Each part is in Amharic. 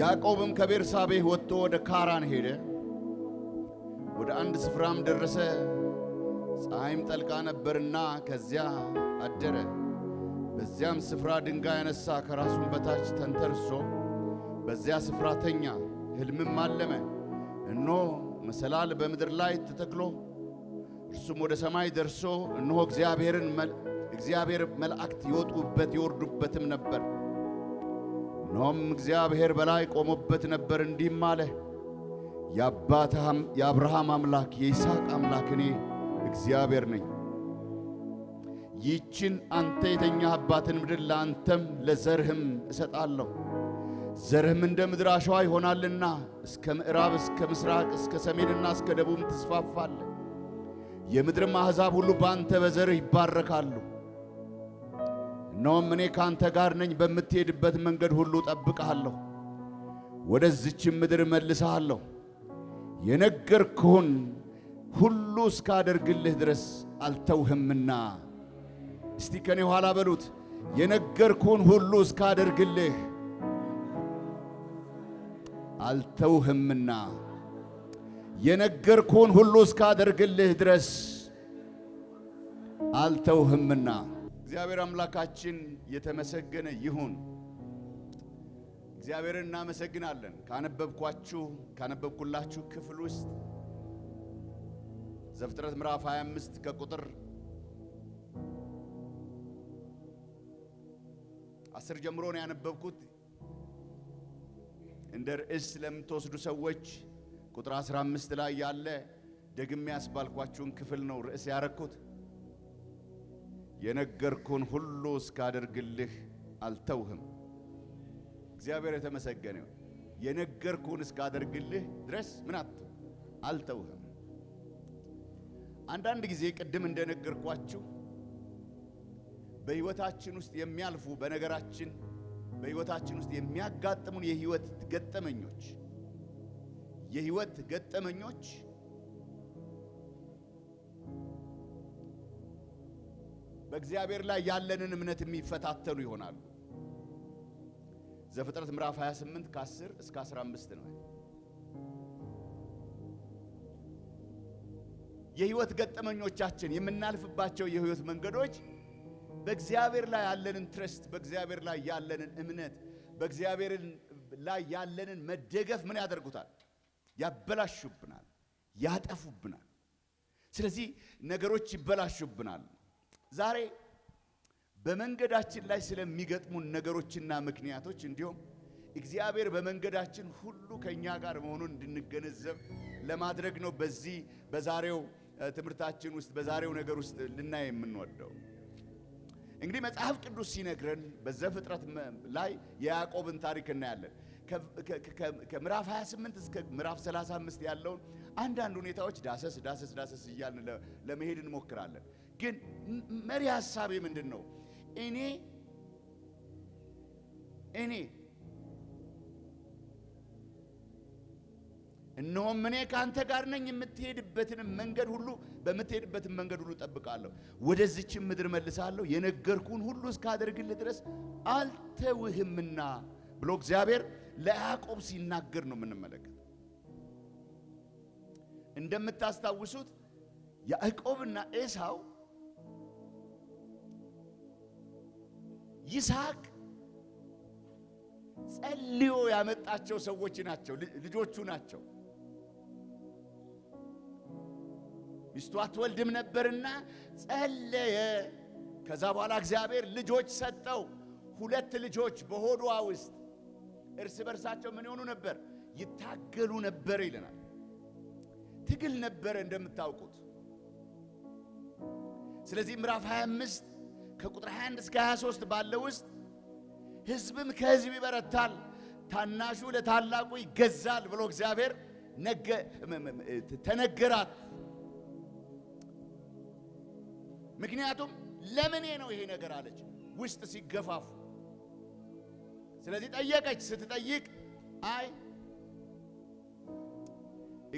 ያዕቆብም ከቤርሳቤህ ወጥቶ ወደ ካራን ሄደ። ወደ አንድ ስፍራም ደረሰ። ፀሐይም ጠልቃ ነበርና ከዚያ አደረ። በዚያም ስፍራ ድንጋይ ያነሳ፣ ከራሱም በታች ተንተርሶ በዚያ ስፍራ ተኛ። ሕልምም አለመ። እነሆ መሰላል በምድር ላይ ተተክሎ እርሱም ወደ ሰማይ ደርሶ እነሆ እግዚአብሔር መላእክት ይወጡበት ይወርዱበትም ነበር። እነሆም እግዚአብሔር በላይ ቆሞበት ነበር። እንዲህም አለ፣ የአብርሃም አምላክ የይስሐቅ አምላክ እኔ እግዚአብሔር ነኝ። ይህችን አንተ የተኛህባትን ምድር ለአንተም ለዘርህም እሰጣለሁ። ዘርህም እንደ ምድር አሸዋ ይሆናልና እስከ ምዕራብ እስከ ምስራቅ እስከ ሰሜንና እስከ ደቡብ ትስፋፋለህ። የምድርም አሕዛብ ሁሉ በአንተ በዘርህ ይባረካሉ። እነሆም እኔ ካንተ ጋር ነኝ፣ በምትሄድበት መንገድ ሁሉ እጠብቅሃለሁ፣ ወደዚችም ምድር እመልስሃለሁ። የነገርኩህን ሁሉ እስካደርግልህ ድረስ አልተውህምና። እስቲ ከኔ ኋላ በሉት፣ የነገርኩህን ሁሉ እስካደርግልህ አልተውህምና። የነገርኩህን ሁሉ እስካደርግልህ ድረስ አልተውህምና። እግዚአብሔር አምላካችን የተመሰገነ ይሁን። እግዚአብሔርን እናመሰግናለን። ካነበብኩላችሁ ክፍል ውስጥ ዘፍጥረት ምዕራፍ 25 ከቁጥር 10 ጀምሮ ነው ያነበብኩት። እንደ ርዕስ ለምትወስዱ ሰዎች ቁጥር 15 ላይ ያለ ደግሜ ያስባልኳችሁን ክፍል ነው ርዕስ ያረኩት። የነገርኩን ሁሉ እስካደርግልህ አልተውህም። እግዚአብሔር የተመሰገነ ይሁን። የነገርኩን እስካደርግልህ ድረስ ምን አልተውህም። አንዳንድ ጊዜ ቅድም እንደነገርኳችሁ በሕይወታችን ውስጥ የሚያልፉ በሕይወታችን ውስጥ የሚያጋጥሙን የሕይወት ገጠመኞች በእግዚአብሔር ላይ ያለንን እምነት የሚፈታተኑ ይሆናሉ። ዘፍጥረት ምዕራፍ 28 ከ10 እስከ 15 ነው። የሕይወት ገጠመኞቻችን የምናልፍባቸው የሕይወት መንገዶች በእግዚአብሔር ላይ ያለንን ትረስት፣ በእግዚአብሔር ላይ ያለንን እምነት፣ በእግዚአብሔር ላይ ያለንን መደገፍ ምን ያደርጉታል? ያበላሹብናል፣ ያጠፉብናል። ስለዚህ ነገሮች ይበላሹብናል። ዛሬ በመንገዳችን ላይ ስለሚገጥሙን ነገሮችና ምክንያቶች እንዲሁም እግዚአብሔር በመንገዳችን ሁሉ ከኛ ጋር መሆኑን እንድንገነዘብ ለማድረግ ነው በዛሬው ትምህርታችን ውስጥ በዛሬው ነገር ውስጥ ልናይ የምንወደው። እንግዲህ መጽሐፍ ቅዱስ ሲነግረን በዘፍጥረት ላይ የያዕቆብን ታሪክ እናያለን። ከምዕራፍ 28 እስከ ምዕራፍ 35 ያለውን አንዳንድ ሁኔታዎች ዳሰስ እያልን ለመሄድ እንሞክራለን። ግን መሪ ሐሳቤ ምንድን ነው? እኔ እነሆም እኔ ካንተ ጋር ነኝ፣ በምትሄድበትን መንገድ ሁሉ እጠብቅሃለሁ፣ ወደዚችም ምድር እመልስሃለሁ፣ የነገርኩህን ሁሉ እስካደርግልህ ድረስ አልተውህምና ብሎ እግዚአብሔር ለያዕቆብ ሲናገር ነው የምንመለከት። እንደምታስታውሱት ያዕቆብና ኤሳው ይስሐቅ ጸልዮ ያመጣቸው ሰዎች ናቸው፣ ልጆቹ ናቸው። ሚስቱ አትወልድም ነበርና ጸለየ። ከዛ በኋላ እግዚአብሔር ልጆች ሰጠው። 2 ልጆች በሆዷ ውስጥ እርስ በርሳቸው ምን ይሆኑ ነበር? ይታገሉ ነበር ይለናል። ትግል ነበረ እንደምታውቁት። ስለዚህ ምዕራፍ 25 ከቁጥር 21 እስከ 23 ባለው ውስጥ ሕዝብም ከሕዝብ ይበረታል፣ ታናሹ ለታላቁ ይገዛል ብሎ እግዚአብሔር ተነገራት። ምክንያቱም ለምኔ ነው ይሄ ነገር አለች፣ ውስጥ ሲገፋፉ። ስለዚህ ጠየቀች። ስትጠይቅ አይ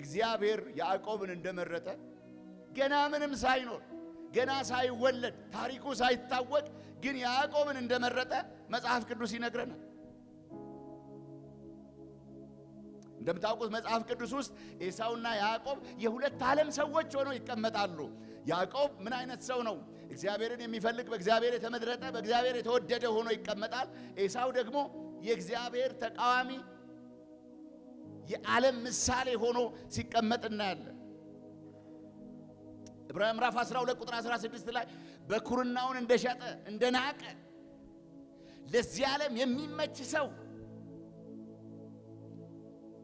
እግዚአብሔር ያዕቆብን እንደመረጠ ገና ምንም ሳይኖር ገና ሳይወለድ ታሪኩ ሳይታወቅ ግን ያዕቆብን እንደመረጠ መጽሐፍ ቅዱስ ይነግረናል። እንደምታውቁት መጽሐፍ ቅዱስ ውስጥ ኤሳውና ያዕቆብ የሁለት ዓለም ሰዎች ሆነው ይቀመጣሉ። ያዕቆብ ምን አይነት ሰው ነው? እግዚአብሔርን የሚፈልግ በእግዚአብሔር የተመረጠ በእግዚአብሔር የተወደደ ሆኖ ይቀመጣል። ኤሳው ደግሞ የእግዚአብሔር ተቃዋሚ የዓለም ምሳሌ ሆኖ ሲቀመጥ እናያለን። ዕብራውያን ምዕራፍ 12 ቁጥር 16 ላይ በኩርናውን እንደሸጠ እንደናቀ ለዚህ ዓለም የሚመች ሰው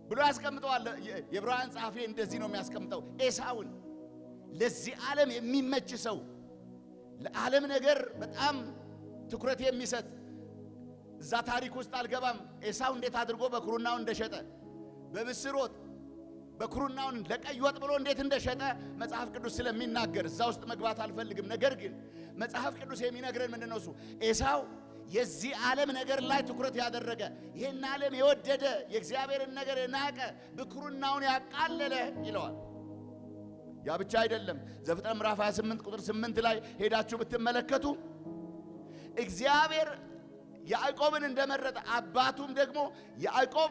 ብሎ ያስቀምጠዋል። የዕብራውያን ጸሐፊ እንደዚህ ነው የሚያስቀምጠው ኤሳውን ለዚህ ዓለም የሚመች ሰው፣ ለዓለም ነገር በጣም ትኩረት የሚሰጥ። እዛ ታሪክ ውስጥ አልገባም። ኤሳው እንዴት አድርጎ በኩርናውን እንደሸጠ በምስር ወጥ በኩርናውን ለቀይ ወጥ ብሎ እንዴት እንደሸጠ መጽሐፍ ቅዱስ ስለሚናገር እዛ ውስጥ መግባት አልፈልግም። ነገር ግን መጽሐፍ ቅዱስ የሚነግረን ምንድነው? እሱ ኤሳው የዚህ ዓለም ነገር ላይ ትኩረት ያደረገ ይህን ዓለም የወደደ የእግዚአብሔርን ነገር የናቀ ብኩርናውን ያቃለለ ይለዋል። ያ ብቻ አይደለም። ዘፍጥረት ምዕራፍ 28 ቁጥር 8 ላይ ሄዳችሁ ብትመለከቱ እግዚአብሔር ያዕቆብን እንደመረጠ አባቱም ደግሞ ያዕቆብ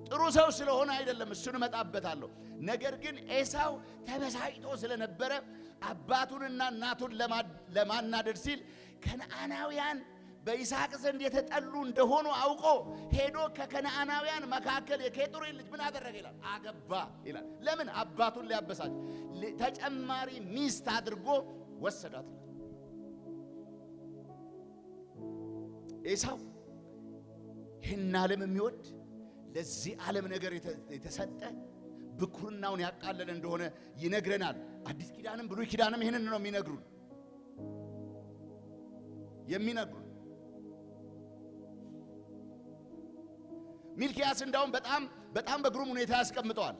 ጥሩ ሰው ስለሆነ አይደለም፣ እሱን እመጣበታለሁ። ነገር ግን ኤሳው ተበሳጭቶ ስለነበረ አባቱንና እናቱን ለማናደድ ሲል ከነዓናውያን በይስሐቅ ዘንድ የተጠሉ እንደሆኑ አውቆ ሄዶ ከከነዓናውያን መካከል የኬጡሪን ልጅ ምን አደረገ ይላል? አገባ ይላል። ለምን? አባቱን ሊያበሳጭ ተጨማሪ ሚስት አድርጎ ወሰዳት ይላል። ኤሳው ይህን ዓለም የሚወድ ለዚህ ዓለም ነገር የተሰጠ ብኩርናውን ያቃለለ እንደሆነ ይነግረናል። አዲስ ኪዳንም ብሉይ ኪዳንም ይህንን ነው የሚነግሩን። ሚልኪያስ እንዳውም በጣም በግሩም ሁኔታ ያስቀምጠዋል።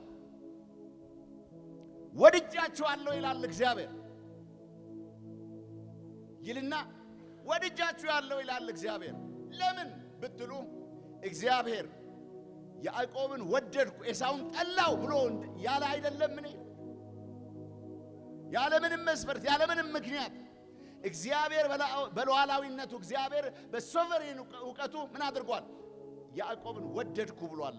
ወድጃችኋለሁ ይላል እግዚአብሔር ይልና ወድጃችኋለሁ ይላል እግዚአብሔር። ለምን ብትሉ እግዚአብሔር ያዕቆብን ወደድኩ ኤሳውን ጠላው ብሎ ያለ አይደለም። ምን ያለምንም መስፈርት ያለምንም ምክንያት እግዚአብሔር በሉዓላዊነቱ እግዚአብሔር በሶቨሬን ዕውቀቱ ምን አድርጓል? ያዕቆብን ወደድኩ ብሏል።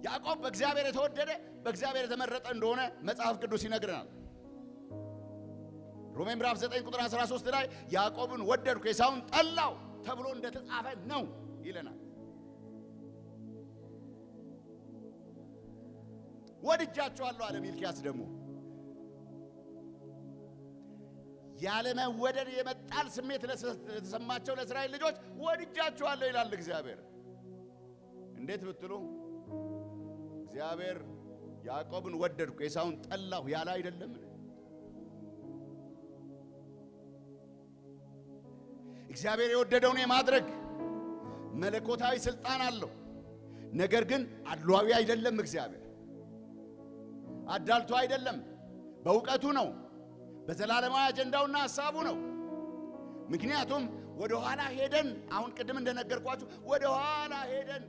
ያዕቆብ በእግዚአብሔር የተወደደ በእግዚአብሔር የተመረጠ እንደሆነ መጽሐፍ ቅዱስ ይነግረናል። ሮሜ ምዕራፍ 9 ቁጥር 13 ላይ ያዕቆብን ወደድኩ ኤሳውን ጠላው ተብሎ እንደተጻፈ ነው ይለናል። ወድጃችኋለሁ አለ ሚልኪያስ ደግሞ ያለ መወደድ የመጣል ስሜት ለተሰማቸው ለእስራኤል ልጆች ወድጃችኋለሁ ይላል እግዚአብሔር። እንዴት ብትሉ እግዚአብሔር ያዕቆብን ወደድኩ ኤሳውን ጠላሁ ያለ አይደለም። እግዚአብሔር የወደደውን የማድረግ መለኮታዊ ስልጣን አለው። ነገር ግን አድሏዊ አይደለም። እግዚአብሔር አዳልቶ አይደለም። በእውቀቱ ነው። በዘላለማዊ አጀንዳውና ሐሳቡ ነው። ምክንያቱም ወደ ኋላ ሄደን አሁን ቅድም እንደነገርኳችሁ ወደ ኋላ ሄደን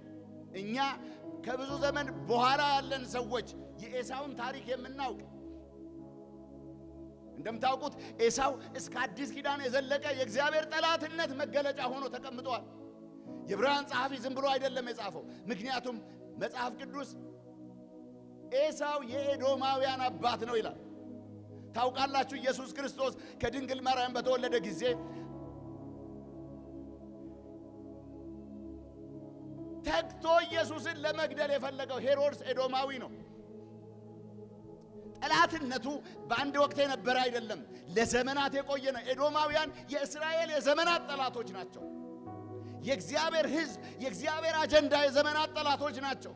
እኛ ከብዙ ዘመን በኋላ ያለን ሰዎች የኤሳውን ታሪክ የምናውቅ እንደምታውቁት ኤሳው እስከ አዲስ ኪዳን የዘለቀ የእግዚአብሔር ጠላትነት መገለጫ ሆኖ ተቀምጧል። የዕብራውያን ጸሐፊ ዝም ብሎ አይደለም የጻፈው። ምክንያቱም መጽሐፍ ቅዱስ ኤሳው የኤዶማውያን አባት ነው ይላል። ታውቃላችሁ ኢየሱስ ክርስቶስ ከድንግል ማርያም በተወለደ ጊዜ ተግቶ ኢየሱስን ለመግደል የፈለገው ሄሮድስ ኤዶማዊ ነው። ጠላትነቱ በአንድ ወቅት የነበረ አይደለም፣ ለዘመናት የቆየ ነው። ኤዶማውያን የእስራኤል የዘመናት ጠላቶች ናቸው። የእግዚአብሔር ሕዝብ የእግዚአብሔር አጀንዳ የዘመናት ጠላቶች ናቸው።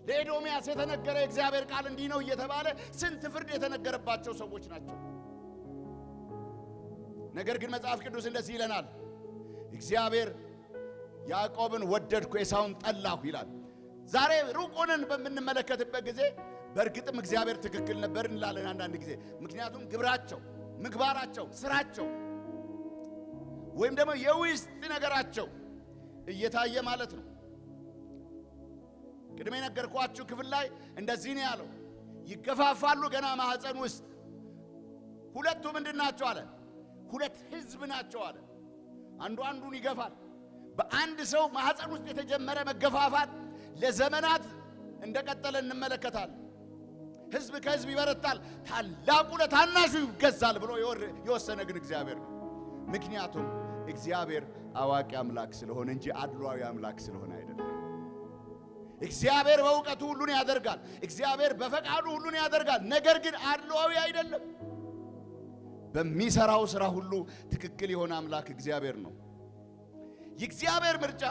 ለኤዶምያስ የተነገረ የእግዚአብሔር ቃል እንዲህ ነው እየተባለ ስንት ፍርድ የተነገረባቸው ሰዎች ናቸው። ነገር ግን መጽሐፍ ቅዱስ እንደዚህ ይለናል፣ እግዚአብሔር ያዕቆብን ወደድኩ ኤሳውን ጠላሁ ይላል። ዛሬ ሩቁንን በምንመለከትበት ጊዜ በእርግጥም እግዚአብሔር ትክክል ነበር እንላለን አንዳንድ ጊዜ። ምክንያቱም ግብራቸው፣ ምግባራቸው፣ ስራቸው ወይም ደግሞ የውስጥ ነገራቸው እየታየ ማለት ነው። ቅድሜ ነገርኳችሁ ክፍል ላይ እንደዚህ ነው ያለው፣ ይገፋፋሉ ገና ማህፀን ውስጥ። ሁለቱ ምንድን ናቸው አለ? ሁለት ህዝብ ናቸው አለ። አንዱ አንዱን ይገፋል። በአንድ ሰው ማህፀን ውስጥ የተጀመረ መገፋፋት ለዘመናት እንደቀጠለ እንመለከታለን። ሕዝብ ከሕዝብ ይበረታል፣ ታላቁ ለታናሹ ይገዛል ብሎ የወሰነ ግን እግዚአብሔር ነው። ምክንያቱም እግዚአብሔር አዋቂ አምላክ ስለሆነ እንጂ አድሏዊ አምላክ ስለሆነ አይደለም። እግዚአብሔር በእውቀቱ ሁሉን ያደርጋል። እግዚአብሔር በፈቃዱ ሁሉን ያደርጋል። ነገር ግን አድሏዊ አይደለም። በሚሰራው ሥራ ሁሉ ትክክል የሆነ አምላክ እግዚአብሔር ነው። የእግዚአብሔር ምርጫ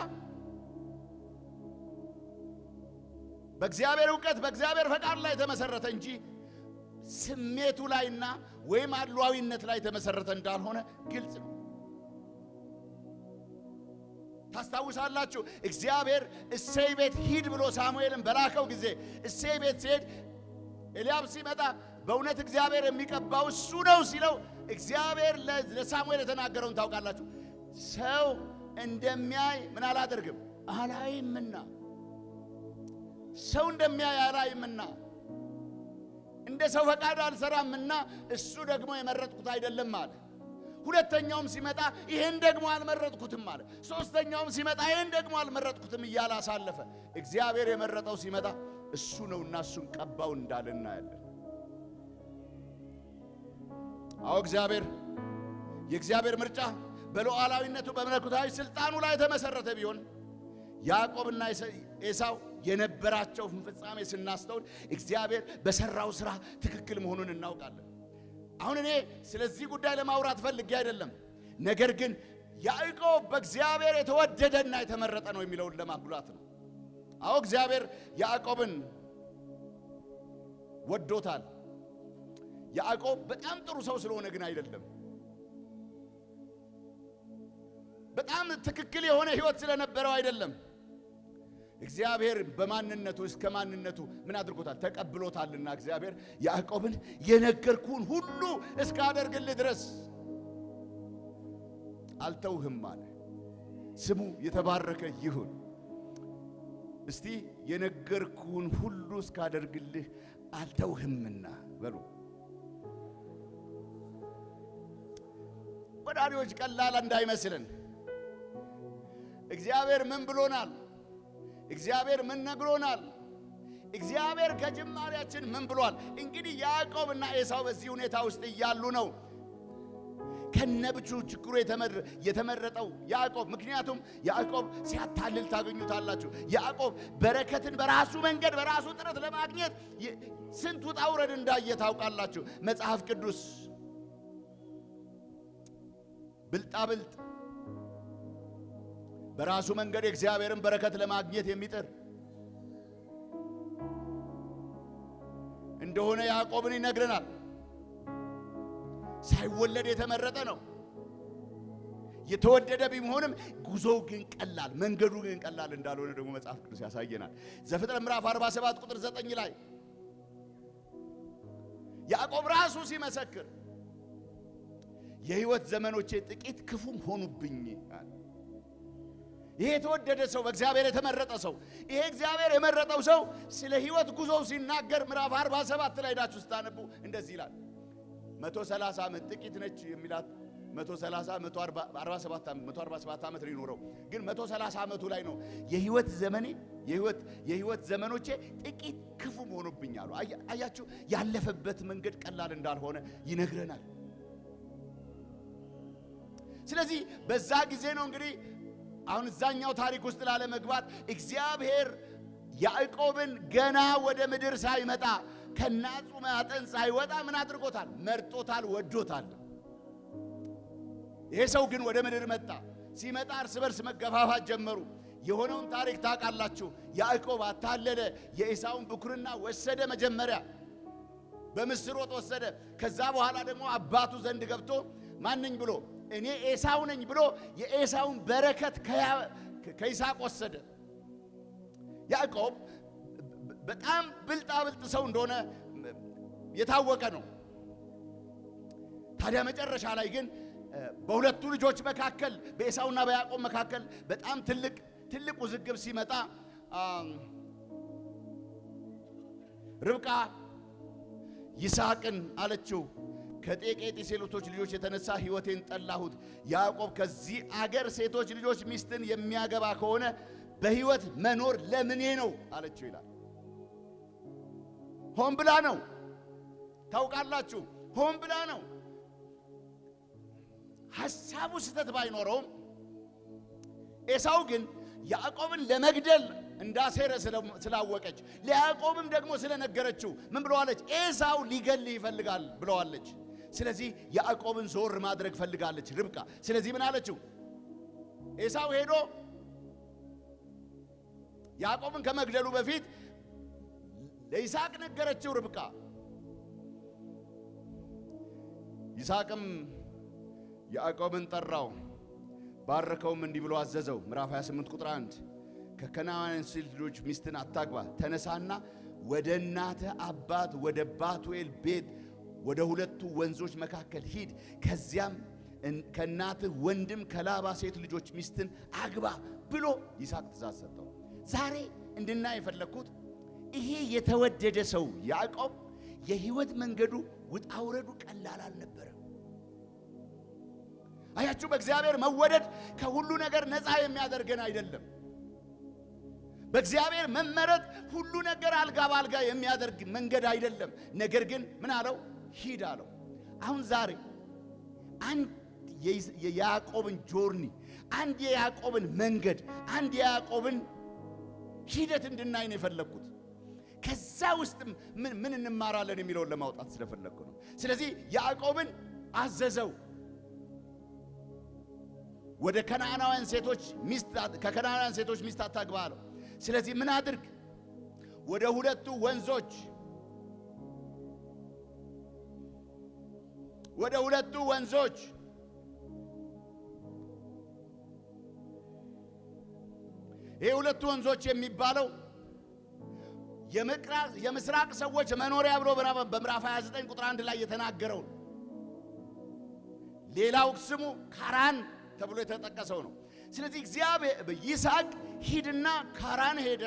በእግዚአብሔር እውቀት በእግዚአብሔር ፈቃድ ላይ የተመሰረተ እንጂ ስሜቱ ላይና ወይም አድሏዊነት ላይ የተመሰረተ እንዳልሆነ ግልጽ ነው። ታስታውሳላችሁ፣ እግዚአብሔር እሴይ ቤት ሂድ ብሎ ሳሙኤልን በላከው ጊዜ እሴይ ቤት ሲሄድ ኤልያብ ሲመጣ በእውነት እግዚአብሔር የሚቀባው እሱ ነው ሲለው እግዚአብሔር ለሳሙኤል የተናገረውን ታውቃላችሁ። ሰው እንደሚያይ ምን አላደርግም አላይምና፣ ሰው እንደሚያይ አላይምና፣ እንደ ሰው ፈቃድ አልሰራምና እሱ ደግሞ የመረጥኩት አይደለም አለ። ሁለተኛውም ሲመጣ ይሄን ደግሞ አልመረጥኩትም አለ። ሶስተኛውም ሲመጣ ይሄን ደግሞ አልመረጥኩትም እያለ አሳለፈ። እግዚአብሔር የመረጠው ሲመጣ እሱ ነውና እሱን ቀባው እንዳለ እናያለን። አዎ የእግዚአብሔር ምርጫ በሉዓላዊነቱ በመለኮታዊ ስልጣኑ ላይ የተመሰረተ ቢሆን ያዕቆብና ኤሳው የነበራቸው ፍጻሜ ስናስተውል እግዚአብሔር በሰራው ሥራ ትክክል መሆኑን እናውቃለን። አሁን እኔ ስለዚህ ጉዳይ ለማውራት ፈልጌ አይደለም። ነገር ግን ያዕቆብ በእግዚአብሔር የተወደደና የተመረጠ ነው የሚለውን ለማጉላት ነው። አዎ እግዚአብሔር ያዕቆብን ወዶታል። ያዕቆብ በጣም ጥሩ ሰው ስለሆነ ግን አይደለም። በጣም ትክክል የሆነ ሕይወት ስለነበረው አይደለም። እግዚአብሔር በማንነቱ እስከ ማንነቱ ምን አድርጎታል? ተቀብሎታልና እግዚአብሔር ያዕቆብን የነገርኩህን ሁሉ እስካደርግልህ ድረስ አልተውህም አለ። ስሙ የተባረከ ይሁን። እስቲ የነገርኩህን ሁሉ እስካደርግልህ አልተውህምና በሉ። ወዳጆች ቀላል እንዳይመስልን። እግዚአብሔር ምን ብሎናል? እግዚአብሔር ምን ነግሮናል? እግዚአብሔር ከጅማሬያችን ምን ብሏል? እንግዲህ ያዕቆብና ኤሳው በዚህ ሁኔታ ውስጥ እያሉ ነው ከነብቹ ችግሩ የተመረጠው ያዕቆብ። ምክንያቱም ያዕቆብ ሲያታልል ታገኙታላችሁ። ያዕቆብ በረከትን በራሱ መንገድ በራሱ ጥረት ለማግኘት ስንት ውጣ ውረድ እንዳየ ታውቃላችሁ። መጽሐፍ ቅዱስ ብልጣብልጥ በራሱ መንገድ የእግዚአብሔርን በረከት ለማግኘት የሚጥር እንደሆነ ያዕቆብን ይነግረናል። ሳይወለድ የተመረጠ ነው። የተወደደ ቢሆንም ጉዞው ግን ቀላል፣ መንገዱ ግን ቀላል እንዳልሆነ ደግሞ መጽሐፍ ቅዱስ ያሳየናል። ዘፍጥረት ምዕራፍ 47 ቁጥር 9 ላይ ያዕቆብ ራሱ ሲመሰክር የሕይወት ዘመኖቼ ጥቂት ክፉም ሆኑብኝ አለ። ይሄ የተወደደ ሰው በእግዚአብሔር የተመረጠ ሰው ይሄ እግዚአብሔር የመረጠው ሰው ስለ ሕይወት ጉዞው ሲናገር ምዕራፍ 47 ላይ ዳችሁ ስታነቡ እንደዚህ ይላል። 130 ዓመት ጥቂት ነች የሚላት 130 147 ዓመት ሊኖረው ግን 130 ዓመቱ ላይ ነው የሕይወት ዘመኖቼ ጥቂት ክፉም ሆኑብኛል። አያችሁ ያለፈበት መንገድ ቀላል እንዳልሆነ ይነግረናል። ስለዚህ በዛ ጊዜ ነው እንግዲህ አሁን እዛኛው ታሪክ ውስጥ ላለመግባት እግዚአብሔር ያዕቆብን ገና ወደ ምድር ሳይመጣ ከናጹ ማጠን ሳይወጣ ምን አድርጎታል? መርጦታል፣ ወዶታል። ይሄ ሰው ግን ወደ ምድር መጣ። ሲመጣ እርስ በርስ መገፋፋት ጀመሩ። የሆነውን ታሪክ ታውቃላችሁ። ያዕቆብ አታለለ። የኤሳውን ብኩርና ወሰደ። መጀመሪያ በምስር ወጥ ወሰደ። ከዛ በኋላ ደግሞ አባቱ ዘንድ ገብቶ ማንኝ ብሎ እኔ ኤሳው ነኝ ብሎ የኤሳውን በረከት ከይስሐቅ ወሰደ። ያዕቆብ በጣም ብልጣብልጥ ሰው እንደሆነ የታወቀ ነው። ታዲያ መጨረሻ ላይ ግን በሁለቱ ልጆች መካከል በኤሳውና በያዕቆብ መካከል በጣም ትልቅ ውዝግብ ሲመጣ ርብቃ ይስሐቅን አለችው፣ ከጤቄጢ ሴቶች ልጆች የተነሳ ሕይወቴን ጠላሁት። ያዕቆብ ከዚህ አገር ሴቶች ልጆች ሚስትን የሚያገባ ከሆነ በሕይወት መኖር ለምኔ ነው አለችው ይላል። ሆን ብላ ነው። ታውቃላችሁ፣ ሆን ብላ ነው። ሐሳቡ ስህተት ባይኖረውም ኤሳው ግን ያዕቆብን ለመግደል እንዳሴረ ስላወቀች ለያዕቆብም ደግሞ ስለነገረችው ምን ብለዋለች? ኤሳው ሊገልህ ይፈልጋል ብለዋለች። ስለዚህ ያዕቆብን ዞር ማድረግ ፈልጋለች ርብቃ። ስለዚህ ምን አለችው? ኤሳው ሄዶ ያዕቆብን ከመግደሉ በፊት ለይስሐቅ ነገረችው ርብቃ። ይስሐቅም ያዕቆብን ጠራው፣ ባረከውም፣ እንዲህ ብሎ አዘዘው። ምዕራፍ 28 ቁጥር 1 ከከናናውያን ሴት ልጆች ሚስትን አታግባ፣ ተነሳና ወደ እናትህ አባት ወደ ባቱኤል ቤት ወደ ሁለቱ ወንዞች መካከል ሂድ፣ ከዚያም ከእናትህ ወንድም ከላባ ሴት ልጆች ሚስትን አግባ ብሎ ይስሐቅ ትእዛዝ ሰጠው። ዛሬ እንድናይ የፈለግኩት ይሄ የተወደደ ሰው ያዕቆብ የሕይወት መንገዱ ውጣ ውረዱ ቀላል አልነበረም። አያችሁ፣ በእግዚአብሔር መወደድ ከሁሉ ነገር ነፃ የሚያደርገን አይደለም። በእግዚአብሔር መመረጥ ሁሉ ነገር አልጋ ባልጋ የሚያደርግ መንገድ አይደለም። ነገር ግን ምን አለው? ሂድ አለው። አሁን ዛሬ አንድ የያዕቆብን ጆርኒ፣ አንድ የያዕቆብን መንገድ፣ አንድ የያዕቆብን ሂደት እንድናይ ነው የፈለግኩት። ከዛ ውስጥ ምን እንማራለን የሚለውን ለማውጣት ስለፈለግኩ ነው። ስለዚህ ያዕቆብን አዘዘው ወደ ከነዓናውያን ሴቶች ሚስት አታግባ አለው። ስለዚህ ምን አድርግ? ወደ ሁለቱ ወንዞች ይሄ ሁለቱ ወንዞች የሚባለው የምስራቅ ሰዎች መኖሪያ ብሎ በምዕራፍ 29 ቁጥር 1 ላይ የተናገረው፣ ሌላው ስሙ ካራን ተብሎ የተጠቀሰው ነው። ስለዚህ እግዚአብሔር ይስሐቅ ሂድና ካራን ሄደ፣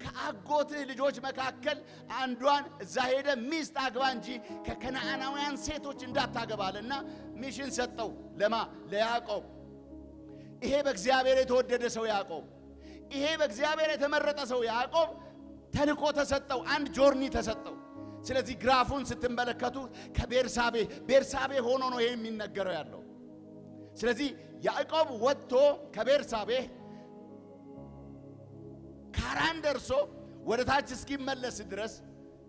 ከአጎትህ ልጆች መካከል አንዷን እዛ ሄደ ሚስት አግባ እንጂ ከከነዓናውያን ሴቶች እንዳታገባልና ሚሽን ሰጠው። ለማ? ለያዕቆብ። ይሄ በእግዚአብሔር የተወደደ ሰው ያዕቆብ፣ ይሄ በእግዚአብሔር የተመረጠ ሰው ያዕቆብ ተልኮ ተሰጠው፣ አንድ ጆርኒ ተሰጠው። ስለዚህ ግራፉን ስትመለከቱ ቤርሳቤ ሆኖ ነው ይሄ የሚነገረው ያለው። ስለዚህ ያዕቆብ ወጥቶ ከቤርሳቤ ካራን ደርሶ ወደ ታች እስኪመለስ ድረስ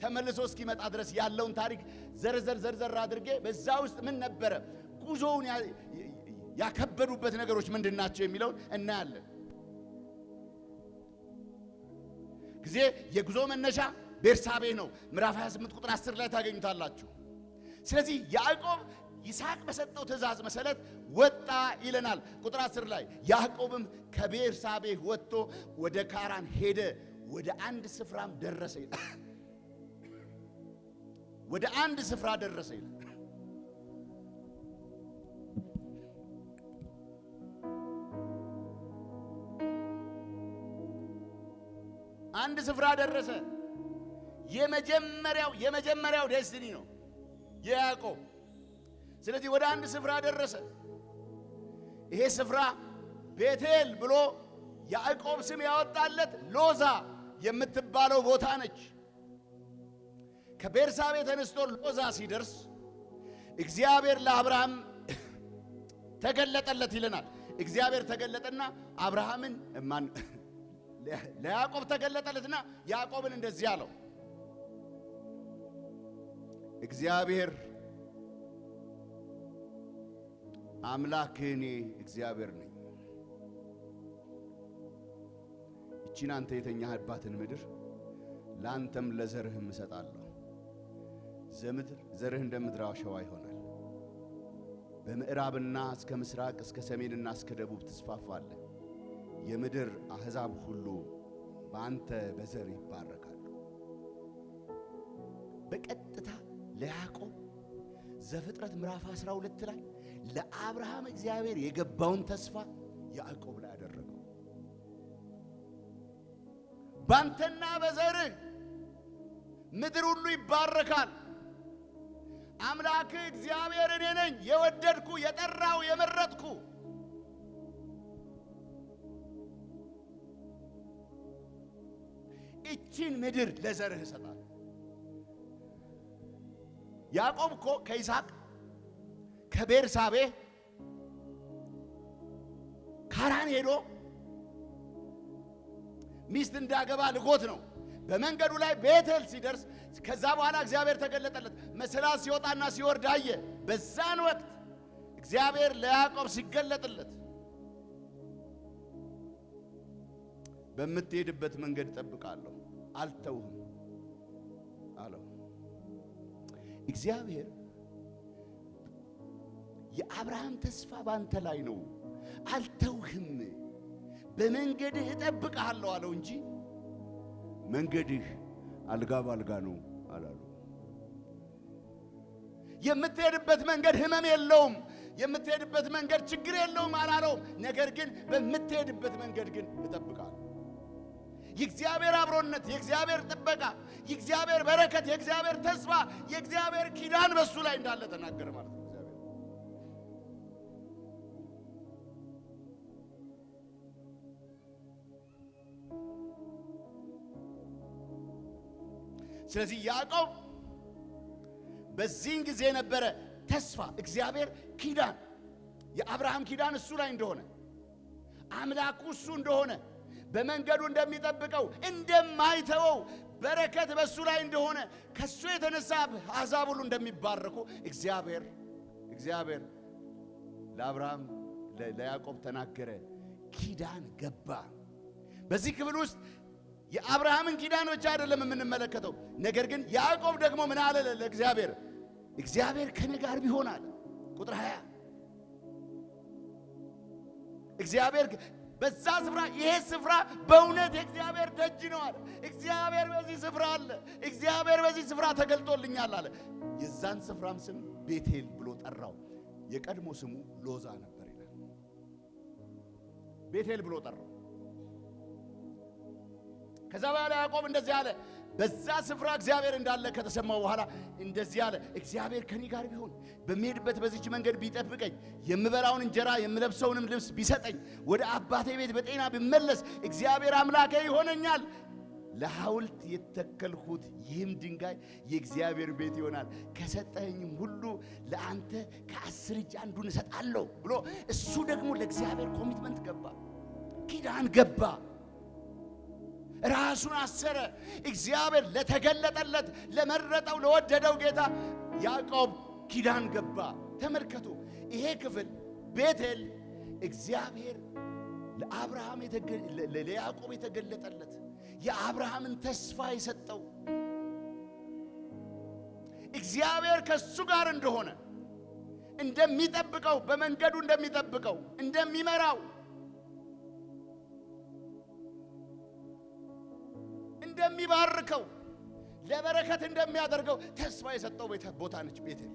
ተመልሶ እስኪመጣ ድረስ ያለውን ታሪክ ዘርዘር አድርጌ በዛ ውስጥ ምን ነበረ፣ ጉዞውን ያከበዱበት ነገሮች ምንድናቸው የሚለውን እናያለን። ጊዜ የጉዞ መነሻ ቤርሳቤ ነው። ምዕራፍ 28 ቁጥር 10 ላይ ታገኙታላችሁ። ስለዚህ ያዕቆብ ይስሐቅ በሰጠው ትእዛዝ መሰረት ወጣ ይለናል። ቁጥር 10 ላይ ያዕቆብም ከቤርሳቤ ወጥቶ ወደ ካራን ሄደ፣ ወደ አንድ ስፍራም ደረሰ ይላል። ወደ አንድ ስፍራ ደረሰ ይላል። አንድ ስፍራ ደረሰ። የመጀመሪያው ዴስቲኒ ነው የያዕቆብ። ስለዚህ ወደ አንድ ስፍራ ደረሰ። ይሄ ስፍራ ቤቴል ብሎ ያዕቆብ ስም ያወጣለት ሎዛ የምትባለው ቦታ ነች። ከቤርሳቤ ተነስቶ ሎዛ ሲደርስ እግዚአብሔር ለአብርሃም ተገለጠለት ይለናል። እግዚአብሔር ተገለጠና አብርሃምን ለያዕቆብ ተገለጠለትና ያዕቆብን እንደዚህ አለው፣ እግዚአብሔር አምላክህ እኔ እግዚአብሔር ነኝ። እቺን አንተ የተኛህባትን ምድር ለአንተም ለዘርህም እሰጣለሁ። ዘርህ እንደ ምድር አሸዋ ይሆናል። በምዕራብና እስከ ምስራቅ እስከ ሰሜንና እስከ ደቡብ ትስፋፋለህ። የምድር አሕዛብ ሁሉ በአንተ በዘር ይባረካሉ። በቀጥታ ለያዕቆብ ዘፍጥረት ምዕራፍ 12 ላይ ለአብርሃም እግዚአብሔር የገባውን ተስፋ ያዕቆብ ላይ አደረገው። ባንተና በዘርህ ምድር ሁሉ ይባረካል። አምላክ እግዚአብሔር እኔ ነኝ፣ የወደድኩ የጠራው የመረጥኩ። እቺን ምድር ለዘርህ እሰጣለሁ። ያዕቆብ እኮ ከይስሐቅ ከቤርሳቤ ካራን ሄዶ ሚስት እንዳገባ ልጎት ነው። በመንገዱ ላይ ቤቴል ሲደርስ ከዛ በኋላ እግዚአብሔር ተገለጠለት። መሰላል ሲወጣና ሲወርድ አየ። በዛን ወቅት እግዚአብሔር ለያዕቆብ ሲገለጥለት በምትሄድበት መንገድ እጠብቃለሁ፣ አልተውህም አለው። እግዚአብሔር የአብርሃም ተስፋ ባንተ ላይ ነው፣ አልተውህም፣ በመንገድህ እጠብቅሃለሁ አለው እንጂ መንገድህ አልጋ ባልጋ ነው አላሉ። የምትሄድበት መንገድ ህመም የለውም፣ የምትሄድበት መንገድ ችግር የለውም አላለውም። ነገር ግን በምትሄድበት መንገድ ግን እጠብቃለሁ። የእግዚአብሔር አብሮነት፣ የእግዚአብሔር ጥበቃ፣ የእግዚአብሔር በረከት፣ የእግዚአብሔር ተስፋ፣ የእግዚአብሔር ኪዳን በሱ ላይ እንዳለ ተናገረ ማለት ነው። ስለዚህ ያዕቆብ በዚህን ጊዜ ነበረ ተስፋ፣ እግዚአብሔር ኪዳን፣ የአብርሃም ኪዳን እሱ ላይ እንደሆነ፣ አምላኩ እሱ እንደሆነ፣ በመንገዱ እንደሚጠብቀው እንደማይተወው፣ በረከት በሱ ላይ እንደሆነ፣ ከሱ የተነሳ አሕዛብ ሁሉ እንደሚባረኩ እግዚአብሔር ለአብርሃም ለያዕቆብ ተናገረ። ኪዳን ገባ። በዚህ ክፍል ውስጥ የአብርሃምን ኪዳን ብቻ አይደለም የምንመለከተው። ነገር ግን ያዕቆብ ደግሞ ምን አለ ለእግዚአብሔር? እግዚአብሔር ከኔ ጋር ቢሆን አለ። ቁጥር 20 እግዚአብሔር በዛ ስፍራ፣ ይሄ ስፍራ በእውነት የእግዚአብሔር ደጅ ነው አለ። እግዚአብሔር በዚህ ስፍራ አለ፣ እግዚአብሔር በዚህ ስፍራ ተገልጦልኛል አለ። የዛን ስፍራም ስም ቤቴል ብሎ ጠራው። የቀድሞ ስሙ ሎዛ ነበር ይላል። ቤቴል ብሎ ጠራው። ከዛ በኋላ ያዕቆብ እንደዚህ አለ። በዛ ስፍራ እግዚአብሔር እንዳለ ከተሰማው በኋላ እንደዚህ አለ፣ እግዚአብሔር ከኔ ጋር ቢሆን፣ በሚሄድበት በዚች መንገድ ቢጠብቀኝ፣ የምበላውን እንጀራ የምለብሰውንም ልብስ ቢሰጠኝ፣ ወደ አባቴ ቤት በጤና ብመለስ፣ እግዚአብሔር አምላኬ ይሆነኛል። ለሐውልት የተከልሁት ይህም ድንጋይ የእግዚአብሔር ቤት ይሆናል። ከሰጠኸኝም ሁሉ ለአንተ ከ10 እጅ አንዱን እሰጣለሁ ብሎ እሱ ደግሞ ለእግዚአብሔር ኮሚትመንት ገባ፣ ኪዳን ገባ። ራሱን አሰረ። እግዚአብሔር ለተገለጠለት ለመረጠው ለወደደው ጌታ ያዕቆብ ኪዳን ገባ። ተመልከቱ፣ ይሄ ክፍል ቤቴል እግዚአብሔር ለአብርሃም ለያዕቆብ የተገለጠለት የአብርሃምን ተስፋ የሰጠው እግዚአብሔር ከሱ ጋር እንደሆነ እንደሚጠብቀው፣ በመንገዱ እንደሚጠብቀው፣ እንደሚመራው፣ እንደሚባርከው፣ ለበረከት እንደሚያደርገው ተስፋ የሰጠው ቦታ ነች ቤቴል።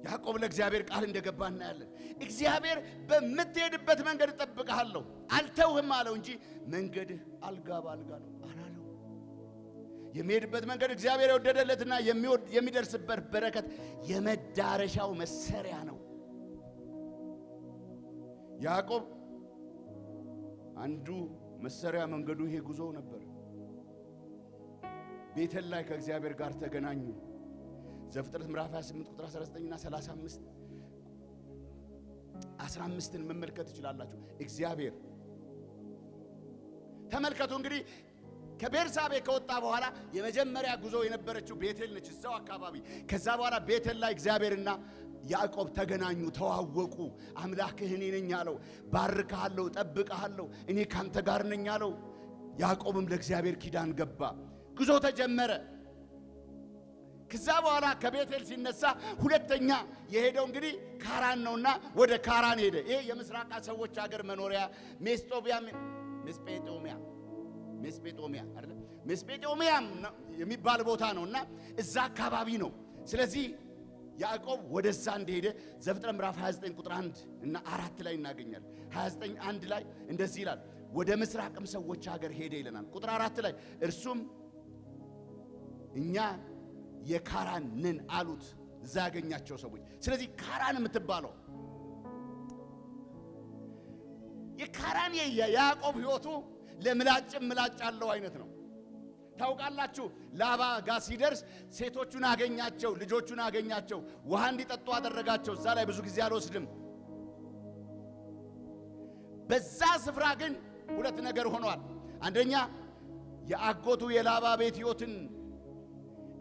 ያዕቆብ ለእግዚአብሔር ቃል እንደገባ እናያለን። እግዚአብሔር በምትሄድበት መንገድ እጠብቅሃለሁ አልተውህም አለው እንጂ መንገድህ አልጋ ባልጋ ነው አላለው። የሚሄድበት መንገድ እግዚአብሔር የወደደለትና የሚደርስበት በረከት የመዳረሻው መሰሪያ ነው። ያዕቆብ አንዱ መሰሪያ መንገዱ ይሄ ጉዞ ነበር። ቤቴል ላይ ከእግዚአብሔር ጋር ተገናኙ። ዘፍጥረት ምዕራፍ 28 ቁጥር 19 እና 35 15ን መመልከት ትችላላችሁ። እግዚአብሔር ተመልከቱ እንግዲህ ከቤርሳቤ ከወጣ በኋላ የመጀመሪያ ጉዞ የነበረችው ቤቴል ነች፣ እዛው አካባቢ። ከዛ በኋላ ቤቴል ላይ እግዚአብሔርና ያዕቆብ ተገናኙ፣ ተዋወቁ። አምላክህ እኔ ነኝ አለው። ባርክሃለሁ፣ ጠብቅሃለሁ፣ እኔ ካንተ ጋር ነኝ አለው። ያዕቆብም ለእግዚአብሔር ኪዳን ገባ። ጉዞ ተጀመረ። ከዛ በኋላ ከቤቴል ሲነሳ ሁለተኛ የሄደው እንግዲህ ካራን ነውና ወደ ካራን ሄደ። ይሄ የምስራቅ ሰዎች ሀገር መኖሪያ ሜስጴጦሚያ አይደል? ሜስጴጦሚያ የሚባል ቦታ ነውና እዛ አካባቢ ነው። ስለዚህ ያዕቆብ ወደዛ እንደሄደ ዘፍጥረት ምዕራፍ 29 ቁጥር 1 እና 4 ላይ እናገኛለን። 29 1 ላይ እንደዚህ ይላል፣ ወደ ምስራቅም ሰዎች ሀገር ሄደ ይለናል። ቁጥር 4 ላይ እርሱም እኛ የካራን ነን አሉት እዛ ያገኛቸው ሰዎች። ስለዚህ ካራን የምትባለው የካራን የያዕቆብ ሕይወቱ ለምላጭም ምላጭ ያለው አይነት ነው። ታውቃላችሁ ላባ ጋር ሲደርስ ሴቶቹን አገኛቸው፣ ልጆቹን አገኛቸው፣ ውሃ እንዲጠጡ አደረጋቸው። እዛ ላይ ብዙ ጊዜ አልወስድም። በዛ ስፍራ ግን ሁለት ነገር ሆኗል። አንደኛ የአጎቱ የላባ ቤት ሕይወትን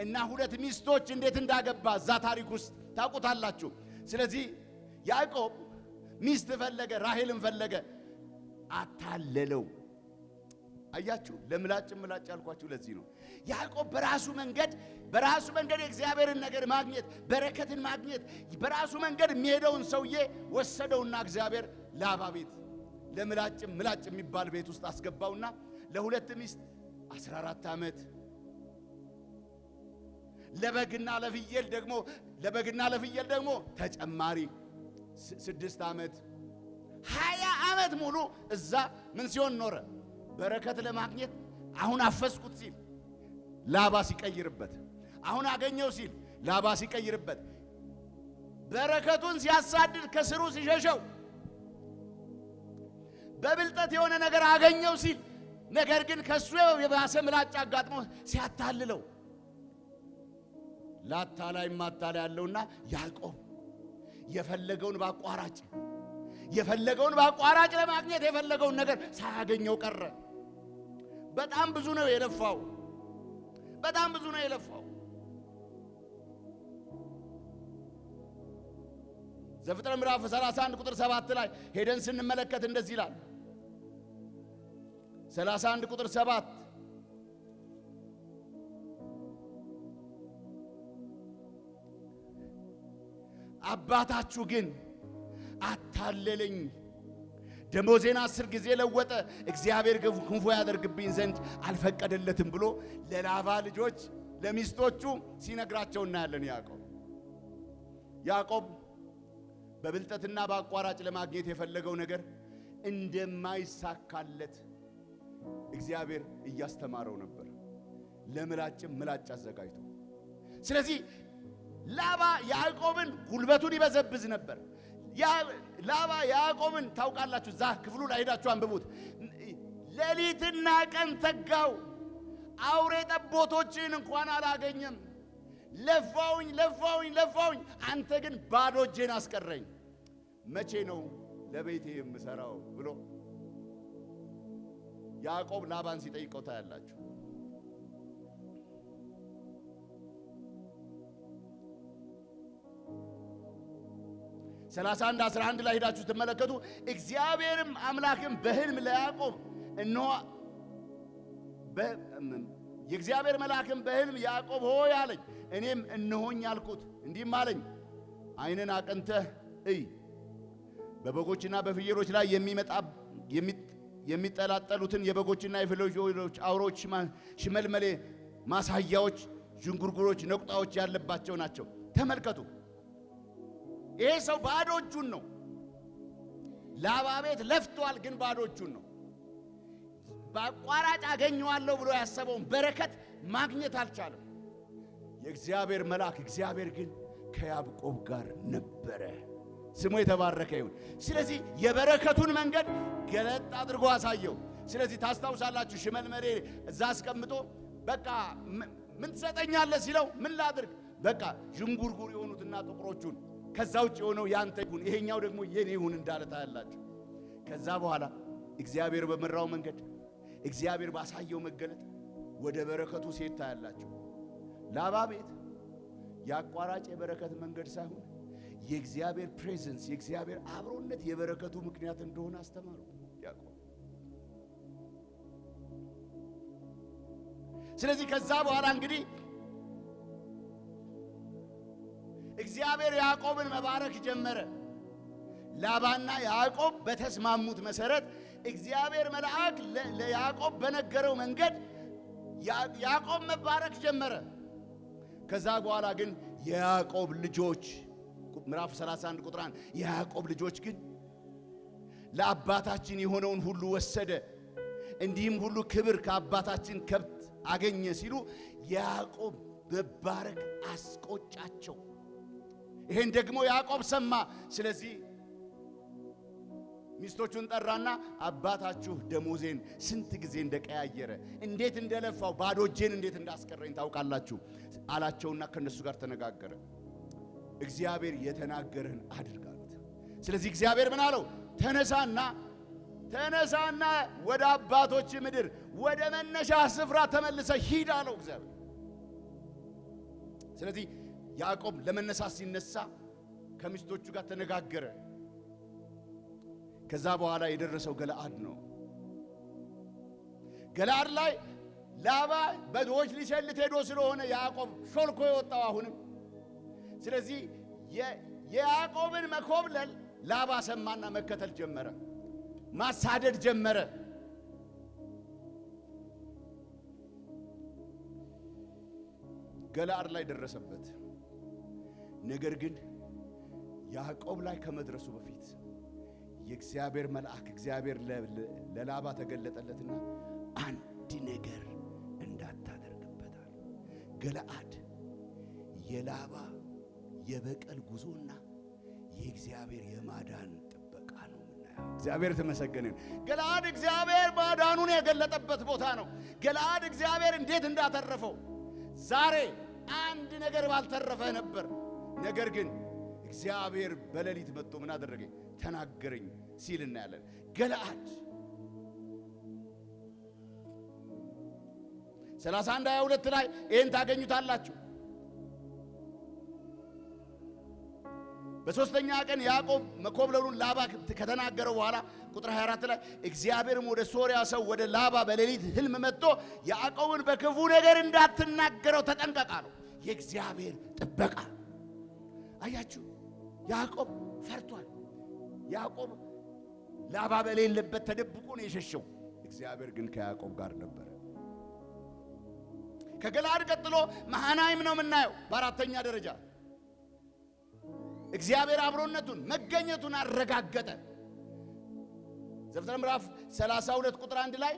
እና ሁለት ሚስቶች እንዴት እንዳገባ እዛ ታሪክ ውስጥ ታውቁታላችሁ። ስለዚህ ያዕቆብ ሚስት ፈለገ፣ ራሔልን ፈለገ፣ አታለለው። አያችሁ ለምላጭ ምላጭ ያልኳችሁ ለዚህ ነው። ያዕቆብ በራሱ መንገድ የእግዚአብሔርን ነገር ማግኘት፣ በረከትን ማግኘት በራሱ መንገድ የሚሄደውን ሰውዬ ወሰደውና እግዚአብሔር ላባ ቤት ለምላጭ ምላጭ የሚባል ቤት ውስጥ አስገባውና ለሁለት ሚስት 14 ዓመት ለበግና ለፍየል ደግሞ ተጨማሪ 6 ዓመት 20 ዓመት ሙሉ እዛ ምን ሲሆን ኖረ? በረከት ለማግኘት አሁን አፈስኩት ሲል ላባ ሲቀይርበት፣ አሁን አገኘው ሲል ላባ ሲቀይርበት፣ በረከቱን ሲያሳድድ ከስሩ ሲሸሸው፣ በብልጠት የሆነ ነገር አገኘው ሲል ነገር ግን ከሱ የባሰ ምላጭ አጋጥሞ ሲያታልለው ላታላይ ማታላይ ያለውና ያዕቆብ የፈለገውን በአቋራጭ ለማግኘት የፈለገውን ነገር ሳያገኘው ቀረ። በጣም ብዙ ነው የለፋው። ዘፍጥረት ምዕራፍ 31 ቁጥር 7 ላይ ሄደን ስንመለከት እንደዚህ ይላል። 31 ቁጥር 7 አባታችሁ ግን አታለለኝ፣ ደሞዜን 10 ጊዜ ለወጠ፣ እግዚአብሔር ክንፉ ያደርግብኝ ዘንድ አልፈቀደለትም ብሎ ለላባ ልጆች ለሚስቶቹ ሲነግራቸው እናያለን። ያዕቆብ በብልጠትና በአቋራጭ ለማግኘት የፈለገው ነገር እንደማይሳካለት እግዚአብሔር እያስተማረው ነበር፣ ለምላጭም ምላጭ አዘጋጅቶ። ስለዚህ ላባ ያዕቆብን ጉልበቱን ይበዘብዝ ነበር። ላባ ያዕቆብን ታውቃላችሁ፣ እዛ ክፍሉ ላይ ሄዳችሁ አንብቡት። ሌሊትና ቀን ተጋው፣ አውሬ ጠቦቶችን እንኳን አላገኘም። ለፋውኝ፣ አንተ ግን ባዶ እጄን አስቀረኝ፣ መቼ ነው ለቤቴ የምሰራው ብሎ ያዕቆብ ላባን ሲጠይቀው ታያላችሁ። ሰላሳ 11 ላይ ሄዳችሁ ትመለከቱ። እግዚአብሔርም አምላክም በሕልም ለያዕቆብ እነሆ የእግዚአብሔር መልአክም በሕልም ያዕቆብ ሆይ አለኝ። እኔም እነሆኝ አልኩት። እንዲህም አለኝ፣ ዓይንን አቅንተህ እይ፣ በበጎችና በፍየሎች ላይ የሚጠላጠሉትን የበጎችና የፍየሎች አውሮች፣ ሽመልመሌ ማሳያዎች፣ ዥንጉርጉሮች፣ ነቁጣዎች ያለባቸው ናቸው። ተመልከቱ፣ ይሄ ሰው ባዶ እጁን ነው። ላባ ቤት ለፍቷል፣ ግን ባዶ እጁን ነው። በአቋራጭ አገኘዋለሁ ብሎ ያሰበውን በረከት ማግኘት አልቻለም። የእግዚአብሔር መልአክ እግዚአብሔር ግን ከያዕቆብ ጋር ነበረ። ስሙ የተባረከ ይሁን። ስለዚህ የበረከቱን መንገድ ገለጥ አድርጎ አሳየው። ስለዚህ ታስታውሳላችሁ፣ ሽመልመሌ እዛ አስቀምጦ በቃ ምን ትሰጠኛለህ ሲለው ምን ላድርግ፣ በቃ ዥንጉርጉር የሆኑትና ጥቁሮቹን፣ ከዛ ውጭ የሆነው ያንተ ይሁን፣ ይሄኛው ደግሞ የኔ ይሁን እንዳለ ታያላችሁ። ከዛ በኋላ እግዚአብሔር በመራው መንገድ፣ እግዚአብሔር ባሳየው መገለጥ ወደ በረከቱ ሲሄድ ታያላችሁ። ላባ ቤት የአቋራጭ የበረከት መንገድ ሳይሆን የእግዚአብሔር ፕሬዘንስ፣ የእግዚአብሔር አብሮነት የበረከቱ ምክንያት እንደሆነ አስተማሩ ያዕቆብ። ስለዚህ ከዛ በኋላ እንግዲህ እግዚአብሔር ያዕቆብን መባረክ ጀመረ። ላባና ያዕቆብ በተስማሙት መሰረት እግዚአብሔር መልአክ ለያዕቆብ በነገረው መንገድ ያዕቆብ መባረክ ጀመረ። ከዛ በኋላ ግን የያዕቆብ ልጆች ምዕራፍ 31 ቁጥር 1 የያዕቆብ ልጆች ግን ለአባታችን የሆነውን ሁሉ ወሰደ፣ እንዲህም ሁሉ ክብር ከአባታችን ከብት አገኘ ሲሉ ያዕቆብ መባረክ አስቆጫቸው። ይሄን ደግሞ ያዕቆብ ሰማ። ስለዚህ ሚስቶቹን ጠራና አባታችሁ ደሞዜን ስንት ጊዜ እንደቀያየረ እንዴት እንደለፋው ባዶ እጄን እንዴት እንዳስቀረኝ ታውቃላችሁ አላቸውና ከነሱ ጋር ተነጋገረ። እግዚአብሔር የተናገረህን አድርግ አሉት። ስለዚህ እግዚአብሔር ምን አለው? ተነሳና ወደ አባቶች ምድር ወደ መነሻ ስፍራ ተመልሰ ሂድ አለው እግዚአብሔር። ስለዚህ ያዕቆብ ለመነሳት ሲነሳ ከሚስቶቹ ጋር ተነጋገረ። ከዛ በኋላ የደረሰው ገለዓድ ነው። ገለዓድ ላይ ላባ በጎች ሊሸልት ሄዶ ስለሆነ ያዕቆብ ሾልኮ የወጣው አሁንም። ስለዚህ የያዕቆብን መኮብለል ላባ ሰማና መከተል ጀመረ፣ ማሳደድ ጀመረ። ገለዓድ ላይ ደረሰበት። ነገር ግን ያዕቆብ ላይ ከመድረሱ በፊት የእግዚአብሔር መልአክ እግዚአብሔር ለላባ ተገለጠለትና አንድ ነገር እንዳታደርግበታል። ገለዓድ የላባ የበቀል ጉዞና የእግዚአብሔር የማዳን ጥበቃ ነው የምናየው። እግዚአብሔር ተመሰገነ። ገለዓድ እግዚአብሔር ማዳኑን የገለጠበት ቦታ ነው። ገለዓድ እግዚአብሔር እንዴት እንዳተረፈው ዛሬ አንድ ነገር ባልተረፈ ነበር። ነገር ግን እግዚአብሔር በሌሊት መጥቶ ምን አደረገኝ? ተናገረኝ ሲል እናያለን። ገለዓድ 31:22 ላይ ይህን ታገኙታላችሁ። በሶስተኛ ቀን ያዕቆብ መኮብለሉን ላባ ከተናገረው በኋላ ቁጥር 24 ላይ እግዚአብሔርም ወደ ሶርያ ሰው ወደ ላባ በሌሊት ሕልም መጥቶ ያዕቆብን በክፉ ነገር እንዳትናገረው ተጠንቀቅ አለው። የእግዚአብሔር ጥበቃ አያችሁ። ያዕቆብ ፈርቷል። ያዕቆብ ላባ በሌለበት ተደብቆ ነው የሸሸው። እግዚአብሔር ግን ከያዕቆብ ጋር ነበር። ከገለዓድ ቀጥሎ መሃናይም ነው የምናየው በአራተኛ ደረጃ። እግዚአብሔር አብሮነቱን መገኘቱን አረጋገጠ። ዘፍጥረት ምዕራፍ 32 ቁጥር 1 ላይ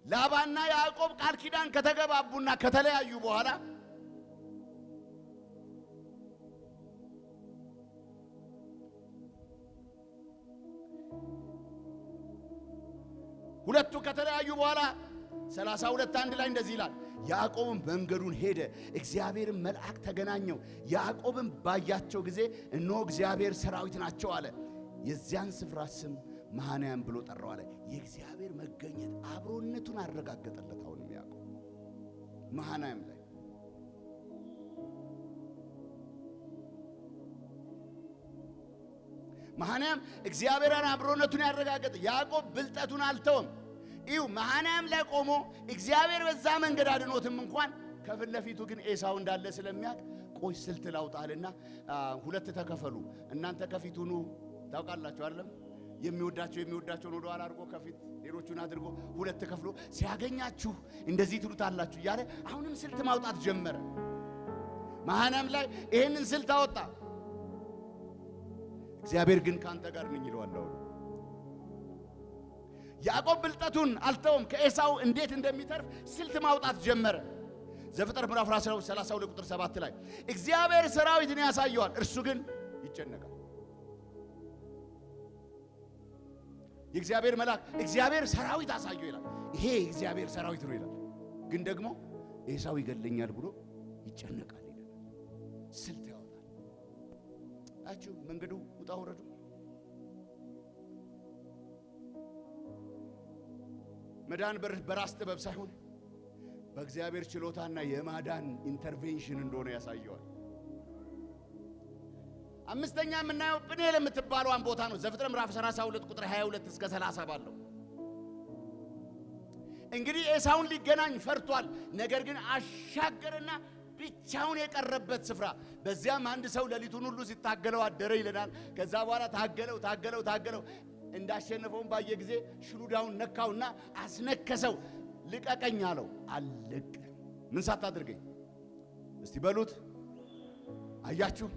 ላባና ያዕቆብ ቃል ኪዳን ከተገባቡና ከተለያዩ በኋላ ሁለቱ ከተለያዩ በኋላ 32:1 ላይ እንደዚህ ይላል። ያዕቆብም መንገዱን ሄደ፣ እግዚአብሔርም መልአክ ተገናኘው። ያዕቆብም ባያቸው ጊዜ እነሆ እግዚአብሔር ሰራዊት ናቸው አለ። የዚያን ስፍራ ስም መሃናይም ብሎ ጠራው አለ። የእግዚአብሔር መገኘት አብሮነቱን አረጋገጠለት። አሁንም ያዕቆብ መሃናይም ላይ መሃናይም እግዚአብሔርን አብሮነቱን ያረጋገጠ። ያዕቆብ ብልጠቱን አልተወም። ይው መሃናይም ላይ ቆሞ እግዚአብሔር በዛ መንገድ አድኖትም እንኳን ከፊት ለፊቱ ግን ኤሳው እንዳለ ስለሚያውቅ ቆይ ስልት ላውጣልና ሁለት ተከፈሉ፣ እናንተ ከፊቱ ኑ። ታውቃላችሁ አይደለም? የሚወዳቸውን ወደ ኋላ አድርጎ ከፊት ሌሎቹን አድርጎ ሁለት ከፍሎ ሲያገኛችሁ እንደዚህ ትሉታላችሁ እያለ አሁንም ስልት ማውጣት ጀመረ። መሃናይም ላይ ይሄንን ስልት አወጣ። እግዚአብሔር ግን ካንተ ጋር ነኝ ይለዋል። ያዕቆብ ብልጠቱን አልተውም። ከኤሳው እንዴት እንደሚተርፍ ስልት ማውጣት ጀመረ። ዘፍጥረት ምዕራፍ 32 ቁጥር 7 ላይ እግዚአብሔር ሰራዊትን ያሳየዋል፣ እርሱ ግን ይጨነቃል። የእግዚአብሔር መልአክ እግዚአብሔር ሰራዊት አሳየው ይላል። ይሄ እግዚአብሔር ሰራዊት ነው ይላል። ግን ደግሞ ኤሳው ይገለኛል ብሎ ይጨነቃል ይላል። ስልት ያወጣል። አችሁ መንገዱ ውጣ ወረዱ መዳን በራስ ጥበብ ሳይሆን በእግዚአብሔር ችሎታና የማዳን ኢንተርቬንሽን እንደሆነ ያሳየዋል። አምስተኛ የምናየው ጵኒኤል የምትባለዋን ቦታ ነው። ዘፍጥረት ምዕራፍ 32 ቁጥር 22 እስከ 30 ባለው እንግዲህ ኤሳውን ሊገናኝ ፈርቷል። ነገር ግን አሻገርና ብቻውን የቀረበት ስፍራ፣ በዚያም አንድ ሰው ሌሊቱን ሁሉ ሲታገለው አደረ ይለናል። ከዛ በኋላ ታገለው እንዳሸነፈውን ባየ ጊዜ ሽሉዳውን ነካውና አስነከሰው። ልቀቀኝ አለው። አለቀ። ምን ሳታደርገኝ እስቲ በሉት። አያችሁ፣